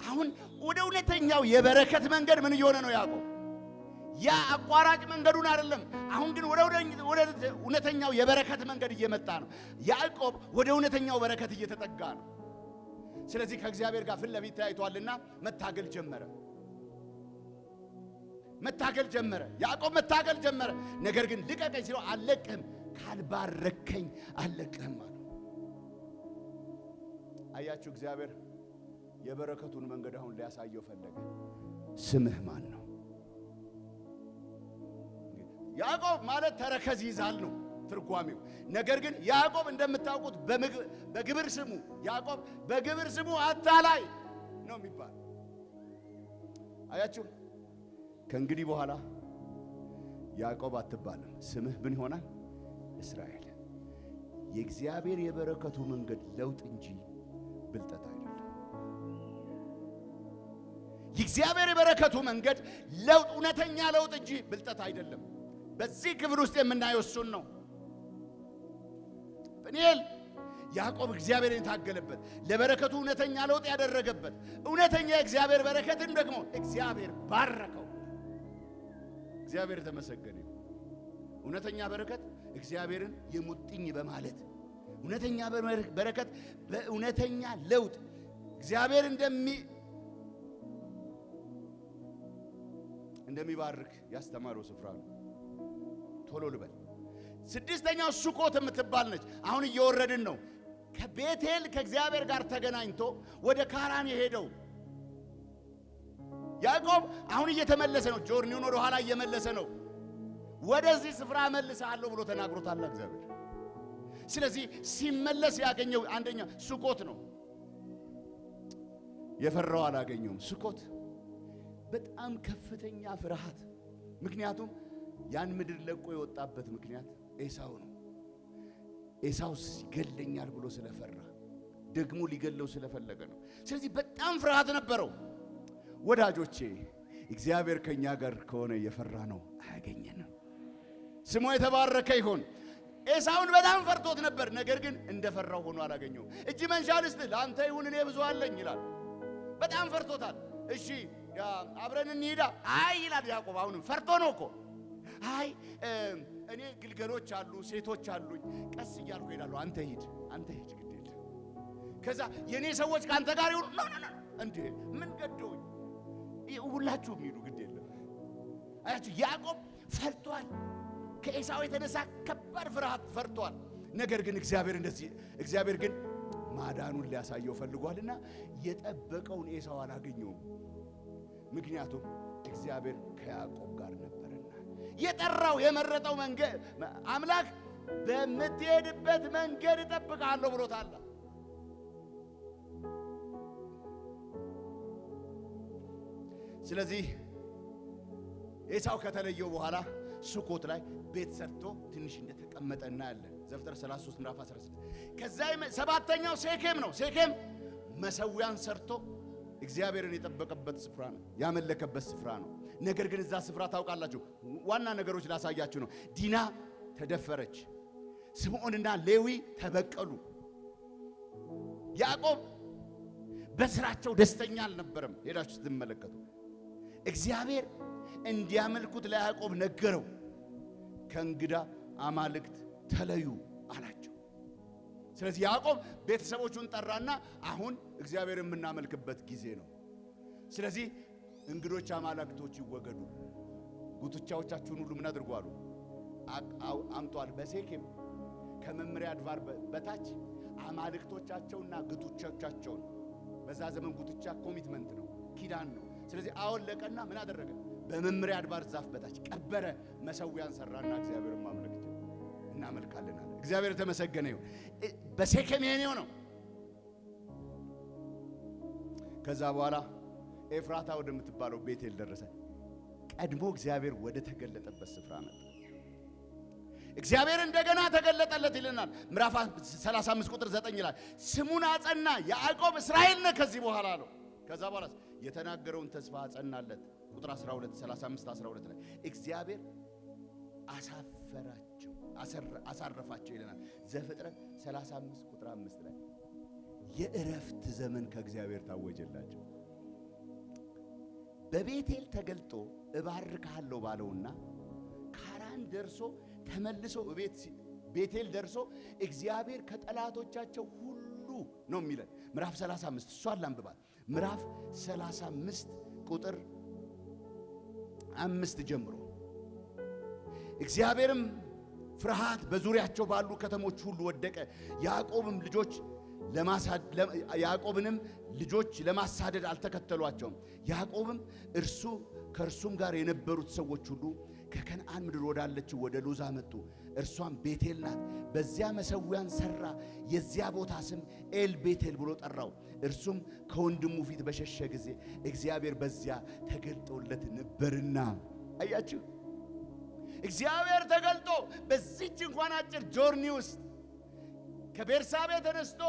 አሁን ወደ እውነተኛው የበረከት መንገድ ምን እየሆነ ነው? ያዕቆብ ያ አቋራጭ መንገዱን አይደለም። አሁን ግን ወደ እውነተኛው የበረከት መንገድ እየመጣ ነው። ያዕቆብ ወደ እውነተኛው በረከት እየተጠጋ ነው። ስለዚህ ከእግዚአብሔር ጋር ፊት ለፊት ተያይቷልና መታገል ጀመረ። ያዕቆብ መታገል ጀመረ። ነገር ግን ልቀቀኝ ሲለው አልለቅህም፣ ካልባረከኝ አልለቅህም አለ። አያችሁ፣ እግዚአብሔር የበረከቱን መንገድ አሁን ሊያሳየው ፈለገ። ስምህ ማን ነው? ያዕቆብ ማለት ተረከዝ ይዛል ነው ትርጓሜው። ነገር ግን ያዕቆብ እንደምታውቁት በግብር ስሙ ያዕቆብ በግብር ስሙ አታላይ ነው የሚባል። አያችሁ፣ ከእንግዲህ በኋላ ያዕቆብ አትባልም። ስምህ ምን ይሆናል? እስራኤል። የእግዚአብሔር የበረከቱ መንገድ ለውጥ እንጂ ብልጠት አይደለም። የእግዚአብሔር የበረከቱ መንገድ ለውጥ፣ እውነተኛ ለውጥ እንጂ ብልጠት አይደለም። በዚህ ክፍል ውስጥ የምናየው እሱን ነው። ጵኒኤል ያዕቆብ እግዚአብሔርን የታገለበት፣ ለበረከቱ እውነተኛ ለውጥ ያደረገበት፣ እውነተኛ የእግዚአብሔር በረከትን ደግሞ እግዚአብሔር ባረከው። እግዚአብሔር ተመሰገነ። እውነተኛ በረከት እግዚአብሔርን የሙጥኝ በማለት እውነተኛ በረከት በእውነተኛ ለውጥ እግዚአብሔር እንደሚባርክ ያስተማረው ስፍራ ነው። ቶሎ ልበል። ስድስተኛው ሱኮት የምትባል ነች። አሁን እየወረድን ነው። ከቤቴል ከእግዚአብሔር ጋር ተገናኝቶ ወደ ካራን የሄደው ያዕቆብ አሁን እየተመለሰ ነው። ጆርኒውን ወደ ኋላ እየመለሰ ነው። ወደዚህ ስፍራ መልሰሃለሁ ብሎ ተናግሮታል እግዚአብሔር። ስለዚህ ሲመለስ ያገኘው አንደኛ ሱኮት ነው። የፈራው አላገኘውም። ሱኮት በጣም ከፍተኛ ፍርሃት። ምክንያቱም ያን ምድር ለቆ የወጣበት ምክንያት ኤሳው ነው። ኤሳው ይገለኛል ብሎ ስለፈራ ደግሞ ሊገለው ስለፈለገ ነው። ስለዚህ በጣም ፍርሃት ነበረው። ወዳጆቼ እግዚአብሔር ከኛ ጋር ከሆነ የፈራ ነው አያገኘንም። ስሙ የተባረከ ይሁን። ኤሳውን በጣም ፈርቶት ነበር። ነገር ግን እንደፈራው ሆኖ አላገኘውም። እጅ መንሻ ልስጥህ ለአንተ ይሁን እኔ ብዙ አለኝ ይላል። በጣም ፈርቶታል። እሺ አብረን እንሂዳ አይ ይላል ያዕቆብ። አሁንም ፈርቶ ነው እኮ። አይ እኔ ግልገሎች አሉ ሴቶች አሉኝ፣ ቀስ እያልኩ እሄዳለሁ። አንተ ሂድ ግድ የለም። ከዛ የኔ ሰዎች ካንተ ጋር ይሁኑ። ኖ እንዴ ምን ገደውኝ? ሁላችሁም ሂዱ ግድ የለም። አያችሁ ያዕቆብ ፈርቷል። ከኤሳው የተነሳ ከባድ ፍርሃት ፈርቷል። ነገር ግን እግዚአብሔር ግን ማዳኑን ሊያሳየው ፈልጓልና የጠበቀውን ኤሳው አላገኘውም። ምክንያቱም እግዚአብሔር ከያዕቆብ ጋር ነበርና የጠራው የመረጠው መንገድ አምላክ በምትሄድበት መንገድ እጠብቅሃለሁ ብሎታል። ስለዚህ ኤሳው ከተለየው በኋላ ሱኮት ላይ ቤት ሰርቶ ትንሽ እንደተቀመጠ እናያለን። ዘፍጥረት 33 ምዕራፍ 16። ከዛ ሰባተኛው ሴኬም ነው። ሴኬም መሰዊያን ሰርቶ እግዚአብሔርን የጠበቀበት ስፍራ ነው፣ ያመለከበት ስፍራ ነው። ነገር ግን እዛ ስፍራ ታውቃላችሁ፣ ዋና ነገሮች ላሳያችሁ ነው። ዲና ተደፈረች፣ ስምዖንና ሌዊ ተበቀሉ። ያዕቆብ በስራቸው ደስተኛ አልነበረም። ሄዳችሁ ስትመለከቱ እግዚአብሔር እንዲያመልኩት ለያዕቆብ ነገረው። ከእንግዳ አማልክት ተለዩ አላቸው። ስለዚህ ያዕቆብ ቤተሰቦቹን ጠራና አሁን እግዚአብሔር የምናመልክበት ጊዜ ነው። ስለዚህ እንግዶች አማልክቶች ይወገዱ፣ ጉትቻዎቻችሁን ሁሉ ምን አድርጉ አሉ አምጧል። በሴኬም ከመምሪያ አድባር በታች አማልክቶቻቸውና ጉትቻዎቻቸውን፣ በዛ ዘመን ጉትቻ ኮሚትመንት ነው፣ ኪዳን ነው። ስለዚህ አወለቀና ምን አደረገ? በመምሪያ አድባር ዛፍ በታች ቀበረ፣ መሰዊያን ሰራና እግዚአብሔርን ማምለክ እናመልካለን አለ። እግዚአብሔር የተመሰገነ ይሁን። በሴኬም ይሄው ነው። ከዛ በኋላ ኤፍራታ ወደምትባለው ቤቴል ደረሰ። ቀድሞ እግዚአብሔር ወደ ተገለጠበት ስፍራ መጣ። እግዚአብሔር እንደገና ተገለጠለት ይለናል። ምዕራፍ 35 ቁጥር 9 ይላል። ስሙን አጸና፣ ያዕቆብ እስራኤል ነህ ከዚህ በኋላ ነው። ከዛ በኋላ የተናገረውን ተስፋ አጸናለት። ቁጥር 12 35 12 ላይ እግዚአብሔር አሳረፋቸው ይለናል። ዘፍጥረት 35 ቁጥር 5 ላይ የእረፍት ዘመን ከእግዚአብሔር ታወጀላቸው። በቤቴል ተገልጦ እባርካለሁ ባለውና ካራን ደርሶ ተመልሶ ቤቴል ደርሶ እግዚአብሔር ከጠላቶቻቸው ሁሉ ነው የሚለን። ምዕራፍ 35 እሷን ላንብባት። ምዕራፍ 35 ቁጥር 5 ጀምሮ እግዚአብሔርም ፍርሃት በዙሪያቸው ባሉ ከተሞች ሁሉ ወደቀ። ያዕቆብንም ልጆች ለማሳደድ አልተከተሏቸውም። ያዕቆብም ከእርሱም ጋር የነበሩት ሰዎች ሁሉ ከከነዓን ምድር ወዳለችው ወደ ሎዛ መጡ። እርሷም ቤቴል ናት። በዚያ መሠዊያን ሠራ። የዚያ ቦታ ስም ኤል ቤቴል ብሎ ጠራው። እርሱም ከወንድሙ ፊት በሸሸ ጊዜ እግዚአብሔር በዚያ ተገልጦለት ነበርና። አያችሁ፣ እግዚአብሔር ተገልጦ በዚህች እንኳን አጭር ጆርኒ ውስጥ ከቤርሳቤ ተነስቶ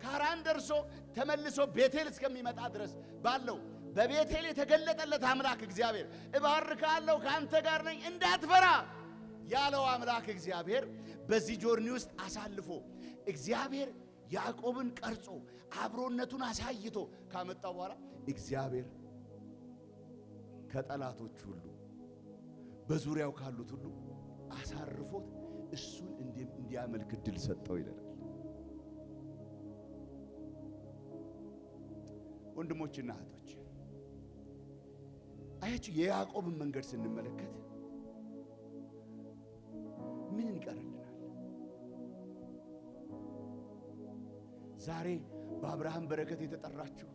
ካራን ደርሶ ተመልሶ ቤቴል እስከሚመጣ ድረስ ባለው በቤቴል የተገለጠለት አምላክ እግዚአብሔር እባርካለሁ ከአንተ ጋር ነኝ እንዳትፈራ ያለው አምላክ እግዚአብሔር በዚህ ጆርኒ ውስጥ አሳልፎ እግዚአብሔር ያዕቆብን ቀርጾ አብሮነቱን አሳይቶ ካመጣው በኋላ እግዚአብሔር ከጠላቶች ሁሉ በዙሪያው ካሉት ሁሉ አሳርፎት እሱን እንዲያመልክ እድል ሰጠው ይላል። ወንድሞችና እህቶች አያችሁ፣ የያዕቆብን መንገድ ስንመለከት ምን ይቀርልናል? ዛሬ በአብርሃም በረከት የተጠራችሁ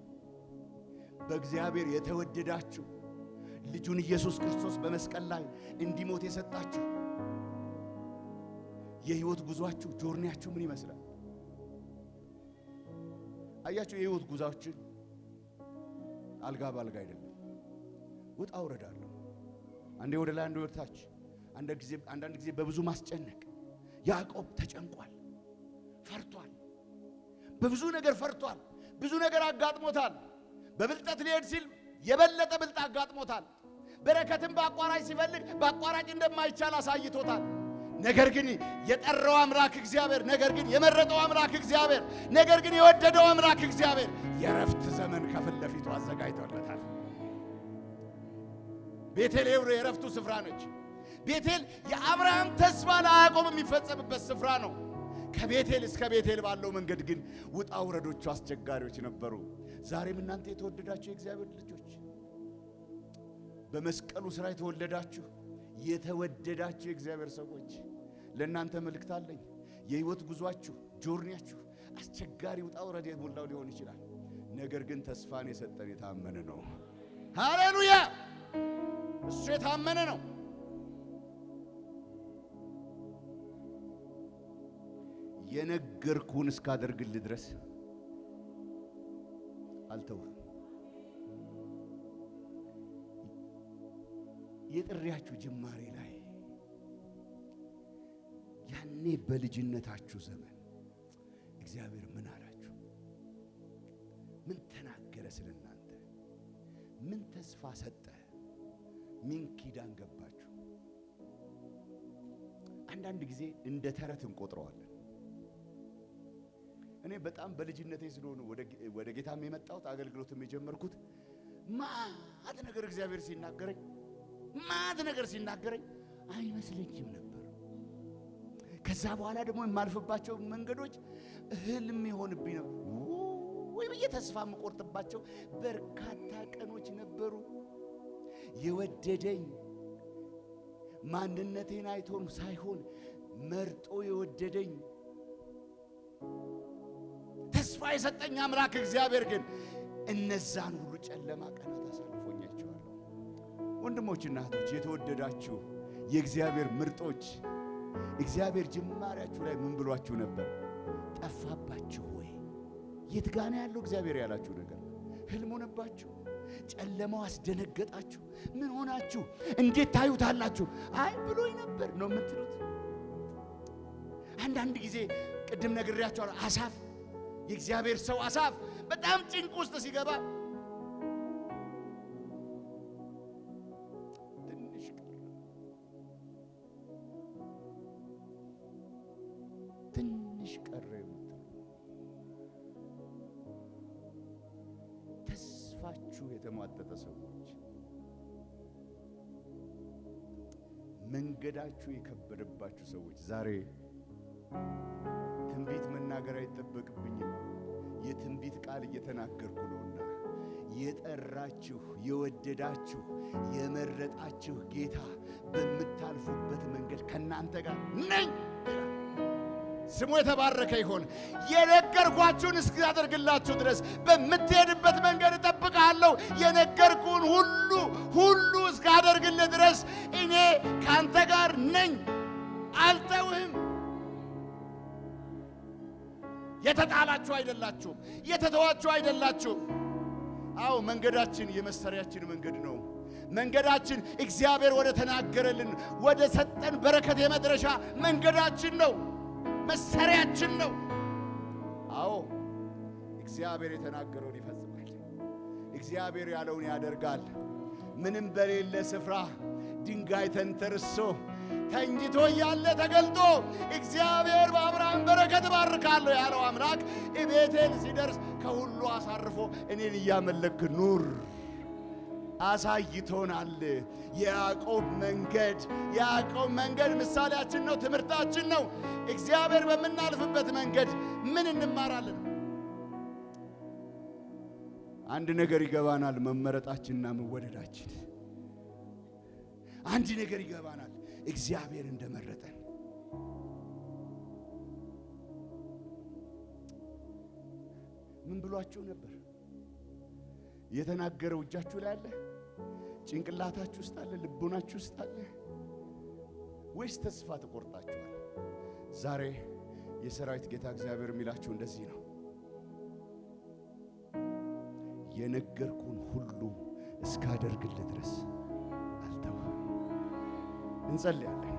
በእግዚአብሔር የተወደዳችሁ ልጁን ኢየሱስ ክርስቶስ በመስቀል ላይ እንዲሞት የሰጣችሁ የህይወት ጉዟችሁ ጆርኒያችሁ ምን ይመስላል? አያችሁ፣ የህይወት ጉዟችን አልጋ ባልጋ አይደለም። ውጣ ውረዳለሁ። አንዴ ወደ ላይ አንዴ ወደ ታች፣ አንዳንድ ጊዜ በብዙ ማስጨነቅ። ያዕቆብ ተጨንቋል፣ ፈርቷል፣ በብዙ ነገር ፈርቷል። ብዙ ነገር አጋጥሞታል። በብልጠት ሊሄድ ሲል የበለጠ ብልጥ አጋጥሞታል። በረከትን በአቋራጭ ሲፈልግ በአቋራጭ እንደማይቻል አሳይቶታል። ነገር ግን የጠራው አምላክ እግዚአብሔር፣ ነገር ግን የመረጠው አምላክ እግዚአብሔር፣ ነገር ግን የወደደው አምላክ እግዚአብሔር የረፍት ዘመን ከፊት ለፊቱ አዘጋጅቶለታል። ቤቴል የረፍቱ ስፍራ ነች። ቤቴል የአብርሃም ተስፋ ለያዕቆብ የሚፈጸምበት ስፍራ ነው። ከቤቴል እስከ ቤቴል ባለው መንገድ ግን ውጣ ውረዶቹ አስቸጋሪዎች ነበሩ። ዛሬም እናንተ የተወደዳችሁ የእግዚአብሔር ልጆች በመስቀሉ ስራ የተወለዳችሁ የተወደዳችሁ የእግዚአብሔር ሰዎች ለእናንተ መልእክት አለኝ። የህይወት ጉዟችሁ ጆርኒያችሁ አስቸጋሪ ውጣ ውረድ የሞላው ሊሆን ይችላል። ነገር ግን ተስፋን የሰጠን የታመነ ነው። ሃሌሉያ! እሱ የታመነ ነው። የነገርኩህን እስካደርግልህ ድረስ አልተውህም። የጥሪያችሁ ጅማሬ ላይ ያኔ በልጅነታችሁ ዘመን እግዚአብሔር ምን አላችሁ? ምን ተናገረ? ስለናንተ ምን ተስፋ ሰጠ? ምን ኪዳን ገባችሁ? አንዳንድ ጊዜ እንደ ተረት እንቆጥረዋለን። እኔ በጣም በልጅነቴ ስለሆነ ወደ ጌታም የመጣሁት አገልግሎትም የጀመርኩት ማት ነገር እግዚአብሔር ሲናገረኝ ማት ነገር ሲናገረኝ አይመስለኝም ነበር። ከዛ በኋላ ደግሞ የማልፍባቸው መንገዶች ህልም ይሆንብኝ ነበር። ወይ ብዬ ተስፋ የምቆርጥባቸው በርካታ ቀኖች ነበሩ። የወደደኝ ማንነቴን አይቶ ሳይሆን መርጦ የወደደኝ ተስፋ የሰጠኝ አምላክ እግዚአብሔር ግን እነዛን ሁሉ ጨለማ ቀናት አሳልፎኛቸዋል። ወንድሞችና እህቶች የተወደዳችሁ የእግዚአብሔር ምርጦች እግዚአብሔር ጅማሬያችሁ ላይ ምን ብሏችሁ ነበር? ጠፋባችሁ ወይ? የት ጋር ነው ያለው እግዚአብሔር ያላችሁ ነገር? ህልም ሆነባችሁ? ጨለማው አስደነገጣችሁ? ምን ሆናችሁ? እንዴት ታዩታላችሁ? አይ ብሎኝ ነበር ነው የምትሉት? አንዳንድ ጊዜ ቅድም ነግሬያችኋለሁ። አሳፍ የእግዚአብሔር ሰው አሳፍ በጣም ጭንቅ ውስጥ ሲገባ ትንሽ ቀረ የምትሉ ተስፋችሁ የተሟጠጠ ሰዎች መንገዳችሁ የከበደባችሁ ሰዎች ዛሬ ትንቢት መናገር አይጠበቅብኝም። የትንቢት ቃል እየተናገርኩ ነውና የጠራችሁ የወደዳችሁ የመረጣችሁ ጌታ በምታልፉበት መንገድ ከናንተ ጋር ነኝ። ስሙ የተባረከ ይሁን። የነገርኳችሁን እስካደርግላችሁ ድረስ በምትሄድበት መንገድ እጠብቅሃለሁ። የነገርኩህን ሁሉ እስካደርግልህ ድረስ እኔ ካንተ ጋር ነኝ፣ አልተውህም። የተጣላችሁ አይደላችሁም፣ የተተዋችሁ አይደላችሁም። አዎ መንገዳችን የመሰሪያችን መንገድ ነው። መንገዳችን እግዚአብሔር ወደ ተናገረልን ወደ ሰጠን በረከት የመድረሻ መንገዳችን ነው፣ መሰሪያችን ነው። አዎ እግዚአብሔር የተናገረውን ይፈጽማል። እግዚአብሔር ያለውን ያደርጋል። ምንም በሌለ ስፍራ ድንጋይ ተንተርሶ ተኝቶ እያለ ተገልጦ እግዚአብሔር በአብርሃም በረከት ባርካለሁ ያለው አምላክ ቤቴል ሲደርስ ከሁሉ አሳርፎ እኔን እያመለክ ኑር አሳይቶናል። የያዕቆብ መንገድ ምሳሌያችን ነው፣ ትምህርታችን ነው። እግዚአብሔር በምናልፍበት መንገድ ምን እንማራለን? አንድ ነገር ይገባናል፣ መመረጣችንና መወደዳችን። አንድ ነገር ይገባናል፣ እግዚአብሔር እንደመረጠን። ምን ብሏችሁ ነበር? የተናገረው እጃችሁ ላይ አለ? ጭንቅላታችሁ ውስጥ አለ? ልቦናችሁ ውስጥ አለ? ወይስ ተስፋ ተቆርጣችኋል? ዛሬ የሰራዊት ጌታ እግዚአብሔር የሚላችሁ እንደዚህ ነው። የነገርኩን ሁሉ እስካደርግልህ ድረስ አልተውህም። እንጸልያለን።